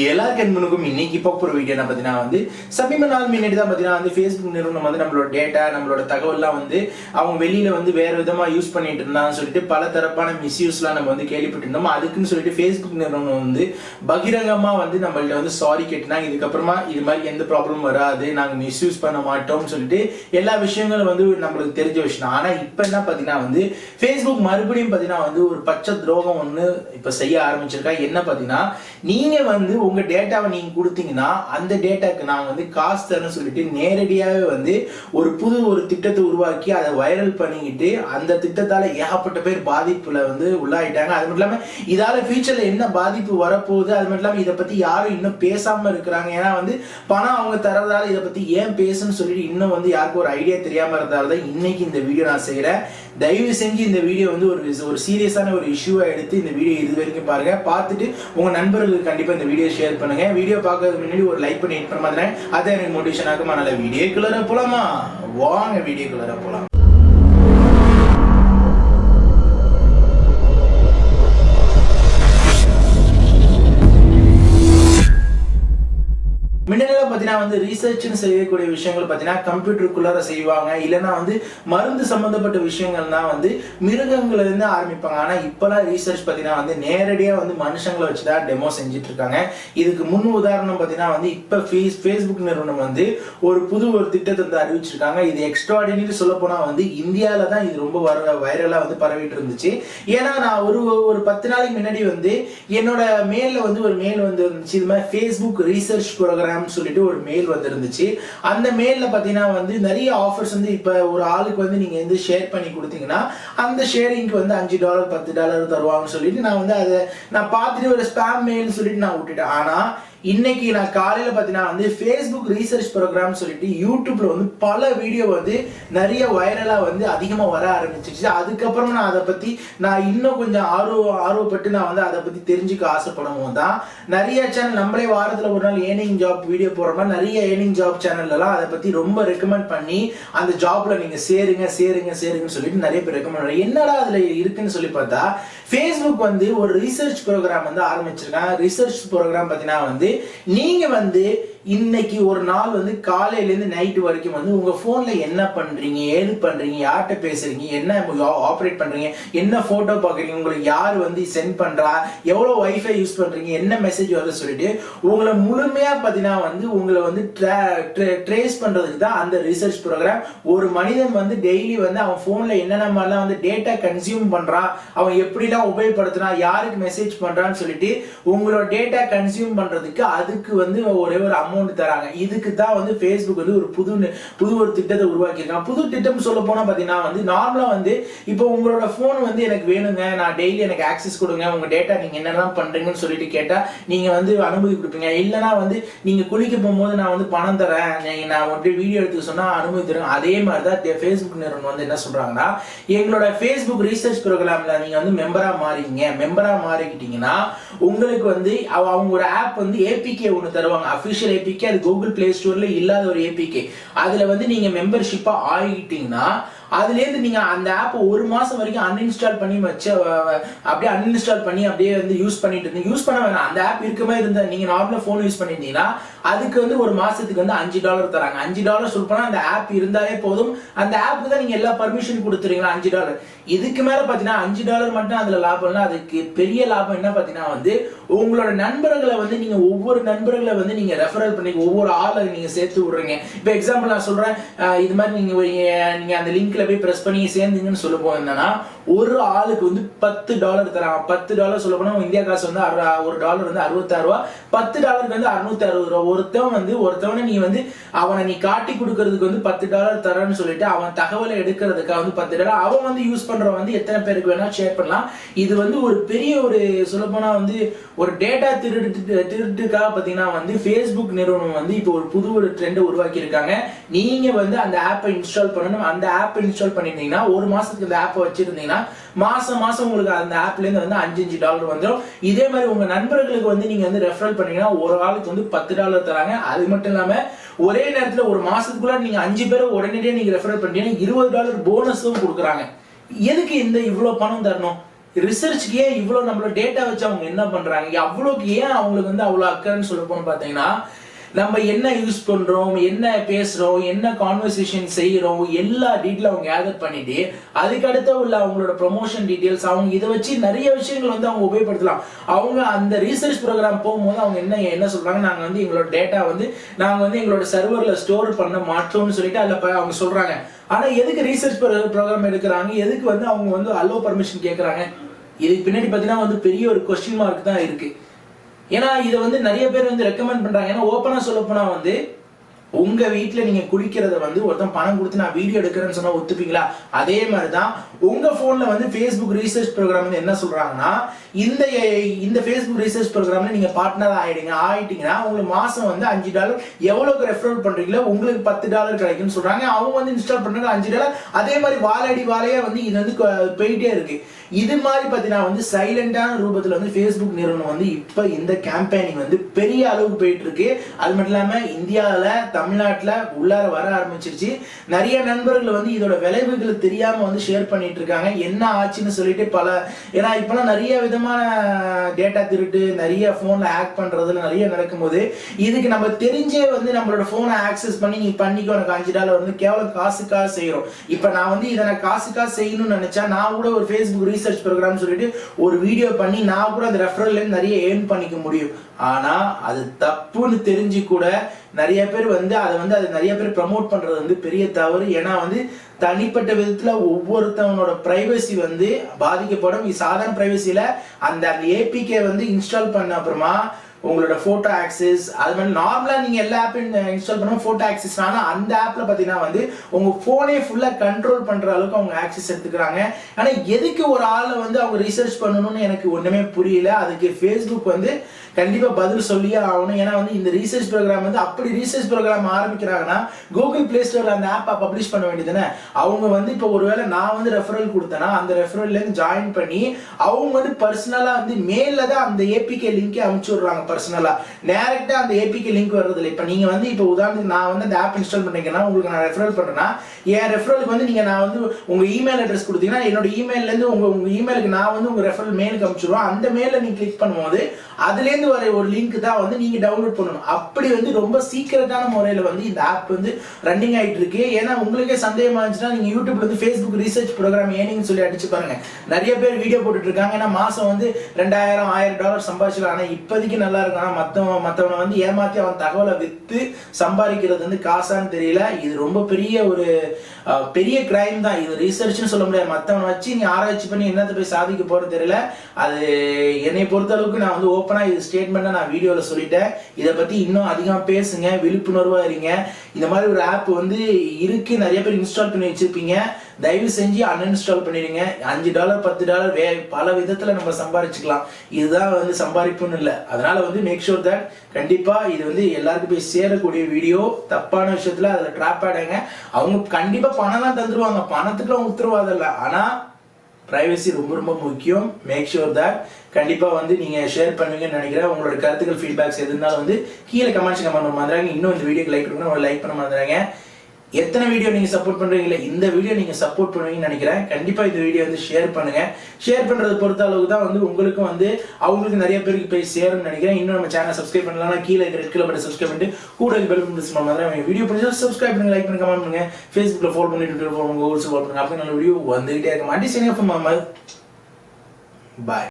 எல்லாருக்கும் இன்னைக்கு இப்போ ஒரு வீடியோ பார்த்தீங்கன்னா சமீப நாள் முன்னாடி தான் பார்த்தீங்கன்னா ஃபேஸ்புக் நிறுவனம் நம்மளோட டேட்டா நம்மளோட தகவல்லாம் அவங்க வெளியில வேற விதமா யூஸ் பண்ணிட்டு இருந்தான்னு சொல்லிட்டு பல தரப்பான மிஸ்யூஸ்லாம் நம்ம கேள்விப்பட்டிருந்தோம். அதுக்குன்னு சொல்லிட்டு ஃபேஸ்புக் நிறுவனம் பகிரங்கமா நம்மள்ட்ட சாரி கேட்டுனாங்க. இதுக்கப்புறமா இது மாதிரி எந்த ப்ராப்ளம் வராது, நாங்க மிஸ்யூஸ் பண்ண மாட்டோம்னு சொல்லிட்டு எல்லா விஷயங்களும் நம்மளுக்கு தெரிஞ்ச விஷயம். ஆனா இப்ப என்ன பார்த்தீங்கன்னா ஃபேஸ்புக் மறுபடியும் பார்த்தீங்கன்னா ஒரு பச்சை துரோகம் ஒண்ணு இப்ப செய்ய ஆரம்பிச்சிருக்கா. என்ன பார்த்தீங்கன்னா, நீங்க உங்க டேட்டாவை நீங்க கொடுத்தீங்கன்னா அந்த டேட்டாக்கு நான் காசு தரேன்னு சொல்லிட்டு நேரடியாவே ஒரு திட்டத்தை உருவாக்கி அதை வைரல் பண்ணிக்கிட்டு அந்த திட்டத்தால ஏகப்பட்ட பேர் பாதிப்புல உள்ளாயிட்டாங்க. அது மட்டும் இல்லாம இதால ஃபியூச்சர்ல என்ன பாதிப்பு வரப்போகுது, அது மட்டும் இல்லாம இதை பத்தி யாரும் இன்னும் பேசாம இருக்கிறாங்க. ஏன்னா பணம் அவங்க தரதால இதை பத்தி ஏன் பேசுன்னு சொல்லிட்டு இன்னும் யாருக்கும் ஒரு ஐடியா தெரியாம இருந்தால்தான் இன்னைக்கு இந்த வீடியோ நான் செய்யறேன். தயவு செஞ்சு இந்த வீடியோ ஒரு சீரியஸான ஒரு இஷ்யூவா எடுத்து இந்த வீடியோ இது வரைக்கும் பாருங்க. பார்த்துட்டு உங்க நண்பர்களுக்கு கண்டிப்பா இந்த வீடியோ ஷேர் பண்ணுங்க. வீடியோ பார்க்கறதுக்கு முன்னாடி ஒரு லைக் பண்ணி ஹிட் பண்ண மாதிரி அதான் எனக்கு மோட்டிவேஷன் ஆகும். அதனால வீடியோக்குள்ள போலாமா? வாங்க வீடியோக்குள்ள போலாம். முன்னெல்லாம் பார்த்தீங்கன்னா ரீசர்ச்னு செய்யக்கூடிய விஷயங்கள் பார்த்தீங்கன்னா கம்ப்யூட்டருக்குள்ளார செய்வாங்க. இல்லைன்னா மருந்து சம்பந்தப்பட்ட விஷயங்கள் தான் மிருகங்கள்ல இருந்து ஆரம்பிப்பாங்க. ஆனா இப்பெல்லாம் ரீசர்ச் பார்த்தீங்கன்னா நேரடியா மனுஷங்களை வச்சுதான் டெமோ செஞ்சுட்டு இருக்காங்க. இதுக்கு முன் உதாரணம் பார்த்தீங்கன்னா இப்ப ஃபேஸ்புக் நிறுவனம் ஒரு திட்டத்தை அறிவிச்சிருக்காங்க. இது எக்ஸ்ட்ராடினரி சொல்ல போனா இந்தியாவில தான் இது ரொம்ப வைரலா பரவிட்டு இருந்துச்சு. ஏன்னா நான் ஒரு 10 நாளைக்கு முன்னாடி என்னோட மேல்ல ஒரு மெயில் இருந்துச்சு. இது மாதிரி ஃபேஸ்புக் ரீசர்ச் ப்ரோக்ராம் சொல்லிட்டு ஒரு மெயில் இருந்துச்சு. அந்த மெயில்ல பாத்தீங்கன்னா நிறைய ஆஃபர்ஸ் இப்ப ஒரு ஆளுக்கு நீங்க ஷேர் பண்ணி கொடுத்தீங்கன்னா அந்த ஷேரிங்க்கு $5 $10 தருவாங்கன்னு சொல்லிட்டு நான் பார்த்துட்டு ஒரு ஸ்பாம் மெயில் சொல்லிட்டு நான் விட்டுட்டேன். ஆனா இன்னைக்கு நான் காலையில பாத்தீங்கன்னா ஃபேஸ்புக் ரீசர்ச் ப்ரோக்ராம் சொல்லிட்டு யூடியூப்ல பல வீடியோ நிறைய வைரலா அதிகமா வர ஆரம்பிச்சிருச்சு. அதுக்கப்புறம் நான் அதை பத்தி இன்னும் கொஞ்சம் ஆர்வப்பட்டு நான் அதை பத்தி தெரிஞ்சுக்க ஆசைப்படும் தான் நிறைய சேனல் நம்மளே வாரத்துல ஒரு நாள் ஏர்னிங் ஜாப் வீடியோ போடுற மாதிரி நிறைய ஏர்னிங் ஜாப் சேனல் எல்லாம் அதை பத்தி ரொம்ப ரெக்கமெண்ட் பண்ணி அந்த ஜாப்ல நீங்க சேருங்கன்னு சொல்லிட்டு நிறைய பேர் ரெக்கமெண்ட் பண்ணி என்னடா அதுல இருக்குன்னு சொல்லி பார்த்தா ஃபேஸ்புக் ஒரு ரீசர்ச் ப்ரோக்ராம் ஆரம்பிச்சிருக்காங்க. ரிசர்ச் ப்ரோக்ராம் பாத்தீங்கன்னா நீங்க இன்னைக்கு ஒரு நாள் காலையில இருந்து நைட் வரைக்கும் உங்க போன்ல என்ன பண்றீங்க, ஏது பண்றீங்க, யார்கிட்ட பேசுறீங்க, என்ன ஆப்ரேட் பண்றீங்க, என்ன போட்டோ பாக்குறீங்க, உங்களுக்கு யார் சென்ட் பண்றா, எவ்வளவு வைஃபை யூஸ் பண்றீங்க, என்ன மெசேஜ் வருது சொல்லிட்டு உங்களை முழுமையா பாத்தீங்கன்னா உங்களை ட்ரேஸ் பண்றதுக்கு தான் அந்த ரிசர்ச் ப்ரோக்ராம். ஒரு மனிதன் டெய்லி அவன் போன்ல என்னென்ன மாதிரிலாம் டேட்டா கன்சியூம் பண்றான், அவன் எப்படிலாம் உபயோகப்படுத்துறான், யாருக்கு மெசேஜ் பண்றான்னு சொல்லிட்டு உங்களோட டேட்டா கன்சியூம் பண்றதுக்கு அதுக்கு ஒரே ஒரு அமௌண்ட் தராங்க. இதுக்கு தான் ஃபேஸ்புக் ஒரு புது திட்டத்தை உருவாக்கியிருக்காங்க. புது திட்டம் சொல்ல போனா பாத்தீங்கன்னா நார்மலா இப்போ உங்களோட போன் எனக்கு வேணுங்க, நான் டெய்லி எனக்கு ஆக்சஸ் கொடுங்க, உங்க டேட்டா நீங்க என்னெல்லாம் பண்றீங்கன்னு சொல்லிட்டு கேட்டா நீங்க அனுமதி கொடுப்பீங்க. இல்லைன்னா நீங்க குளிக்க போகும்போது நான் பணம் தரேன், நான் வீடியோ எடுத்து சொன்னா அனுமதி தரேன். அதே மாதிரிதான் ஃபேஸ்புக் நிறுவனம் என்ன சொல்றாங்கன்னா, எங்களோட ஃபேஸ்புக் ரீசர்ச் ப்ரோக்ராம்ல நீங்க மெம்பரா மாறிக்கிட்டீங்கன்னா உங்களுக்கு அவங்க ஒரு ஆப் ஏபிகே ஒன்னு தருவாங்க. அபிஷியல் ஏபிகே, அது கூகுள் பிளே ஸ்டோர்ல இல்லாத ஒரு ஏபிகே. அதுல நீங்க மெம்பர்ஷிப்பா ஆகிட்டீங்கன்னா அதுல இருந்து நீங்க அந்த ஆப் ஒரு மாசம் வரைக்கும் அன்இன்ஸ்டால் பண்ணி அப்படியே அன்இன்ஸ்டால் பண்ணி அப்படியே யூஸ் பண்ணிட்டு யூஸ் பண்ண வேணாம். அந்த ஆப் இருக்கமே இருந்த நீங்க நார்மலா போன் யூஸ் பண்ணிருந்தீங்கன்னா அதுக்கு ஒரு மாசத்துக்கு $5 தராங்க. $5 சொல்லப்போனா அந்த ஆப் இருந்தாலே போதும். அந்த ஆப்புக்கு தான் நீங்க எல்லா பர்மிஷன் கொடுத்துறீங்களா $5. இதுக்கு மேல பாத்தீங்கன்னா $5 மட்டும் அதுல லாபம் இல்ல. அதுக்கு பெரிய லாபம் என்ன பாத்தீங்கன்னா உங்களோட நண்பர்களை நீங்க ஒவ்வொரு நண்பர்களை நீங்க ரெஃபரல் பண்ணி ஒவ்வொரு ஆளை நீங்க சேர்த்து விடுறீங்க. இப்ப எக்ஸாம்பிள் நான் சொல்றேன், இது மாதிரி நீங்க அந்த லிங்க்ல போய் பிரஸ் பண்ணி சேர்ந்தீங்கன்னு சொல்ல போது என்னன்னா ஒரு ஆளுக்கு $10 தராங்க. $10 சொல்ல போனா இந்தியா காசு ஒரு $1 $66. $10 $660. ஒருத்தவனை நீ அவனை நீ காட்டி கொடுக்கறதுக்கு $10 தரன்னு சொல்லிட்டு அவன் தகவலை எடுக்கிறதுக்காக $10 அவன் யூஸ் பண்றவன் எத்தனை பேருக்கு வேணா ஷேர் பண்ணலாம். இது ஒரு பெரிய ஒரு சொல்ல போனா ஒரு டேட்டா திருட்டுக்காக பாத்தீங்கன்னா ஃபேஸ்புக் நிறுவனம் இப்போ ஒரு ட்ரெண்ட் உருவாக்கி இருக்காங்க. நீங்க அந்த ஆப்பை இன்ஸ்டால் பண்ணணும். அந்த ஆப் இன்ஸ்டால் பண்ணிருந்தீங்கன்னா ஒரு மாசத்துக்கு அந்த ஆப்பை வச்சிருந்தீங்கன்னா மாசம் உங்களுக்கு அந்த ஆப்ல இருந்து $5 வந்துடும். இதே மாதிரி உங்க நண்பர்களுக்கு நீங்க ரெஃபரல் பண்ணீங்கன்னா ஒரு ஆளுக்கு $10 தராங்க. அது மட்டும் இல்லாம ஒரே நேரத்துல ஒரு மாசத்துக்குள்ள நீங்க 5 பேரை உடனடியே நீங்க ரெஃபரல் பண்ணீங்கன்னா $20 போனஸும் கொடுக்குறாங்க. எதுக்கு இவ்வளவு பணம் தரணும்? ரிசர்ச்க்கு ஏன் இவ்வளவு நம்மளோட டேட்டா வச்சு அவங்க என்ன பண்றாங்க, அவ்வளோக்கு ஏன் அவங்களுக்கு வந்து அவ்வளவு அக்கறைன்னு சொல்ல போன்னு பாத்தீங்கன்னா, நம்ம என்ன யூஸ் பண்றோம், என்ன பேசுறோம், என்ன கான்வர்சேஷன் செய்யறோம், எல்லா டீட்டெயிலும் அவங்க கேதர் பண்ணிட்டு அதுக்கடுத்து உள்ள அவங்களோட ப்ரொமோஷன் டீடைல்ஸ் அவங்க இதை வச்சு நிறைய விஷயங்கள் வந்து அவங்க உபயோகப்படுத்தலாம். அவங்க அந்த ரீசர்ச் ப்ரோக்ராம் போகும்போது அவங்க என்ன சொல்றாங்க, நாங்க வந்து எங்களோட டேட்டா வந்து நாங்க வந்து எங்களோட சர்வர்ல ஸ்டோர் பண்ண மாட்டோம்னு சொல்லிட்டு அதில் அவங்க சொல்றாங்க. ஆனா எதுக்கு ரீசர்ச் ப்ரோக்ராம் எடுக்கிறாங்க, எதுக்கு வந்து அவங்க வந்து அலோ பர்மிஷன் கேட்கறாங்க, இதுக்கு பின்னாடி பார்த்தீங்கன்னா வந்து பெரிய ஒரு கொஸ்டின் மார்க் தான் இருக்கு. ஏன்னா இதை வந்து நிறைய பேர் வந்து ரெக்கமெண்ட் பண்றாங்க. ஏன்னா ஓப்பனா சொல்ல போனா வந்து உங்க வீட்டுல நீங்க குளிக்கிறத வந்து ஒருத்தன் பணம் கொடுத்து நான் வீடியோ எடுக்கிறேன்னு சொன்னா ஒத்துப்பீங்களா? அதே மாதிரிதான் உங்க போன்ல வந்து Facebook ரீசர்ச் ப்ரோக்ராம் வந்து என்ன சொல்றாங்கன்னா, இந்த Facebook ரீசர்ச் ப்ரோக்ராம்ல நீங்க பார்ட்னர் ஆயிட்டீங்கன்னா உங்களுக்கு மாசம் வந்து $5 எவ்வளவுக்கு ரெஃபரல் பண்றீங்களோ உங்களுக்கு $10 கிடைக்கும்னு சொல்றாங்க. அவங்க வந்து இன்ஸ்டால் பண்றாங்க $5. அதே மாதிரி வாழையா வந்து இது வந்து போயிட்டே இருக்கு. இது மாதிரி பார்த்தீங்கன்னா வந்து சைலண்டான ரூபத்தில் வந்து Facebook நிறுவனம் வந்து இப்போ இந்த கேம்பெயினிங் வந்து பெரிய அளவுக்கு போயிட்டு இருக்கு. அது மட்டும் இல்லாமல் இந்தியாவில் தமிழ்நாட்டில் உள்ளார வர ஆரம்பிச்சிருச்சு. நிறைய நண்பர்கள் வந்து இதோட விளைவுகள் தெரியாம வந்து ஷேர் பண்ணிட்டு இருக்காங்க. என்ன ஆச்சுன்னு சொல்லிட்டு ஏன்னா இப்பெல்லாம் நிறைய விதமான டேட்டா திருட்டு, நிறைய போன்ல ஹேக் பண்றதுல நிறைய நடக்கும்போது இதுக்கு நம்ம தெரிஞ்சே வந்து நம்மளோட போனை ஆக்சஸ் பண்ணி நீ பண்ணிக்கோ எனக்கு $5 வந்து கேவலம் காசுக்காக செய்யறோம். இப்ப நான் வந்து இதை நான் காசுக்காக செய்யணும்னு நினைச்சா நான் கூட ஒரு Facebook ரீசர்ச் ப்ரோக்ராம் சொல்லிட்டு ஒரு வீடியோ பண்ணி நான் கூட அந்த ரெஃபரல்ல நிறைய ஏர்ன் பண்ணிக்க முடியும். ஆனா அது தப்புன்னு தெரிஞ்சு கூட நிறைய பேர் வந்து அதை நிறைய பேர் ப்ரமோட் பண்றது வந்து பெரிய தவறு. ஏன்னா வந்து தனிப்பட்ட விதத்துல ஒவ்வொருத்தவனோட பிரைவசி வந்து பாதிக்கப்படும். சாதாரண பிரைவசியில அந்த ஏபிகே வந்து இன்ஸ்டால் பண்ண அப்புறமா உங்களோட போட்டோ ஆக்சஸ், அது மாதிரி நார்மலா நீங்க எல்லா ஆப்பையும் இன்ஸ்டால் பண்ணுவோம் போட்டோ ஆக்சஸ். ஆனா அந்த ஆப்ல பாத்தீங்கன்னா வந்து உங்க போனே ஃபுல்லா கண்ட்ரோல் பண்ற அளவுக்கு அவங்க ஆக்சஸ் எடுத்துக்கிறாங்க. ஆனா எதுக்கு ஒரு ஆளை வந்து அவங்க ரிசர்ச் பண்ணணும்னு எனக்கு ஒண்ணுமே புரியல. அதுக்கு Facebook வந்து கண்டிப்பா பதில் சொல்லியே ஆகணும். ஏன்னா வந்து இந்த ரீசர்ச் ப்ரோக்ராம் வந்து அப்படி ரீசர்ச் ப்ரோக்ராம் ஆரம்பிக்கிறாங்கன்னா கூகுள் பிளே ஸ்டோர்ல அந்த ஆப்பை பப்ளிஷ் பண்ண வேண்டியதுதானே. அவங்க வந்து இப்போ ஒருவேளை நான் வந்து ரெஃபரல் கொடுத்தேன்னா அந்த ரெஃபரல்ல இருந்து ஜாயின் பண்ணி அவங்க வந்து பர்சனலா வந்து மேல தான் அந்த ஏபிகே லிங்க் அனுப்பிச்சு விடுறாங்க. பர்சனலா டைரக்டா அந்த ஏபிகே லிங்க் வர்றது இல்லை. இப்போ நீங்க வந்து இப்போ உதாரணத்துக்கு நான் வந்து அந்த ஆப் இன்ஸ்டால் பண்ணீங்கன்னா உங்களுக்கு நான் ரெஃபரல் பண்றேன்னா என் ரெஃபரலுக்கு வந்து நீங்க நான் வந்து உங்க இமெயில் அட்ரஸ் கொடுத்தீங்கன்னா என்னோட இமெயில்ல இருந்து உங்க இமெயிலுக்கு நான் வந்து உங்க ரெஃபரல் மெயிலுக்கு அனுப்பிச்சிடுவோம். அந்த மெயில நீங்க கிளிக் பண்ணும்போது அதுல இருந்து வர ஒரு லிங்க் தான் வந்து நீங்க டவுன்லோட் பண்ணணும். அப்படி வந்து ரொம்ப சீக்கிரட்டான முறையில வந்து இந்த ஆப் வந்து ரன்னிங் ஆயிட்டு இருக்கு. ஏன்னா உங்களுக்கே சந்தேகமா இருந்துச்சுன்னா நீங்க யூடியூப்ல வந்து Facebook ரீசர்ச் ப்ரோக்ராம் ஏர்னிங்னு சொல்லி அடிச்சு பாருங்க. நிறைய பேர் வீடியோ போட்டுட்டு இருக்காங்க. ஏன்னா மாசம் வந்து $2000-1000 சம்பாதிச்சலாம். ஆனா இப்போதைக்கு நல்லா இருக்கும். ஆனா மத்தவனை வந்து ஏமாத்தி அவன் தகவலை வித்து சம்பாதிக்கிறது வந்து காசான்னு தெரியல. இது ரொம்ப பெரிய கிரைம் தான். இது ரீசர்ச்னு சொல்ல முடியாது. மத்தவனை வச்சு நீ ஆராய்ச்சி பண்ணி என்னத்தை போய் சாதிக்க போறது தெரியல. அது என்னை பொறுத்த அளவுக்கு நான் வந்து ஓப்பனா இது ஸ்டேட்மெண்ட் நான் வீடியோல சொல்லிட்டேன். இதை பத்தி இன்னும் அதிகமா பேசுங்க, விழிப்புணர்வா இருங்க. இந்த மாதிரி ஒரு ஆப் வந்து இருக்கு, நிறைய பேர் இன்ஸ்டால் பண்ணி வச்சிருப்பீங்க. தயவு செஞ்சு அன்இன்ஸ்டால் பண்ணிடுங்க. $5 $10 பல விதத்துல நம்ம சம்பாதிச்சுக்கலாம். இதுதான் வந்து சம்பாதிப்புன்னு இல்லை. அதனால வந்து மேக் ஷூர் தட் கண்டிப்பா இது வந்து எல்லாருக்கும் போய் சேரக்கூடிய வீடியோ. தப்பான விஷயத்துல அதுல ட்ராப் ஆயிடுங்க. அவங்க கண்டிப்பா பணம்லாம் தந்துருவாங்க, பணத்துக்குலாம் உத்தரவாதம் இல்லை. ஆனா பிரைவசி ரொம்ப ரொம்ப முக்கியம். மேக் ஷூர் தட் கண்டிப்பா வந்து நீங்க ஷேர் பண்ணுவீங்கன்னு நினைக்கிறேன். உங்களோட கருத்துக்கள் ஃபீட்பேக்ஸ் எது இருந்தாலும் வந்து கீழே கமெண்ட்ஸ் பண்ண மாதிரிங்க. இன்னும் இந்த வீடியோக்கு லைக் பண்ணுங்க, லைக் பண்ண மாதிரிங்க. எத்தனை வீடியோ நீங்க சப்போர்ட் பண்றீங்களா, இந்த வீடியோ நீங்க சப்போர்ட் பண்ணுவீங்கன்னு நினைக்கிறேன். கண்டிப்பா இந்த வீடியோ வந்து ஷேர் பண்ணுங்க. ஷேர் பண்றது பொறுத்த அளவுக்கு தான் வந்து உங்களுக்கும் வந்து அவங்களுக்கு நிறைய பேருக்கு போய் சேரும்னு நினைக்கிறேன். இன்னும் நம்ம சேனல் சப்ஸ்கிரைப் பண்ணலாம், கீழே ரெட் கலர் பட்டன் சப்ஸ்கிரைப் பண்ணிட்டு கூட பெல் பிரஸ் பண்ண மாதிரி வீடியோ பிடிச்சா சப்ஸ்கிரைப் பண்ணுங்க, லைக் பண்ணுங்க, கமெண்ட் பண்ணுங்க. Facebookல ஃபாலோ பண்ணி ட்விட்டர் ஃபாலோ பண்ணுங்க, கூகுள்ஸ் ஃபாலோ பண்ணுங்க. அப்படி நல்ல வீடியோ வந்துகிட்டே இருக்க மாட்டேன். பாய்.